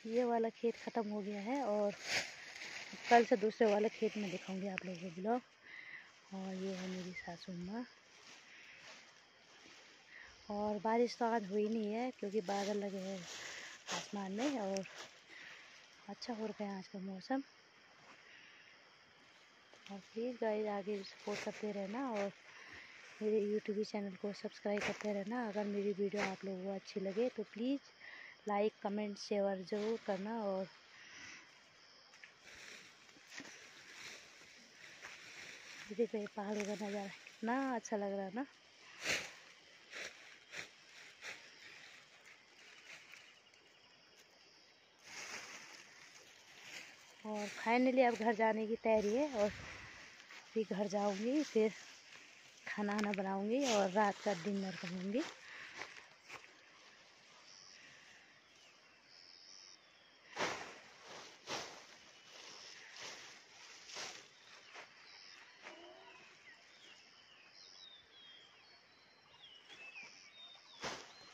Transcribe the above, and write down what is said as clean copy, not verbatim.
ये वाला खेत ख़त्म हो गया है और कल से दूसरे वाले खेत में दिखाऊंगी आप लोगों को ब्लॉग। और ये है मेरी सासू माँ। और बारिश तो आज हुई नहीं है क्योंकि बादल लगे हैं आसमान में और अच्छा हो रखा है आज का मौसम। और प्लीज़ गाइस आगे भी सपोर्ट करते रहना और मेरे यूट्यूब चैनल को सब्सक्राइब करते रहना। अगर मेरी वीडियो आप लोगों को अच्छी लगे तो प्लीज़ लाइक कमेंट शेयर ज़रूर करना। और देखो ये पहाड़ों का नज़ारा कितना अच्छा लग रहा है ना। और फाइनली अब घर जाने की तैयारी है और फिर घर जाऊंगी, फिर खाना वाना बनाऊंगी और रात का डिनर करूंगी।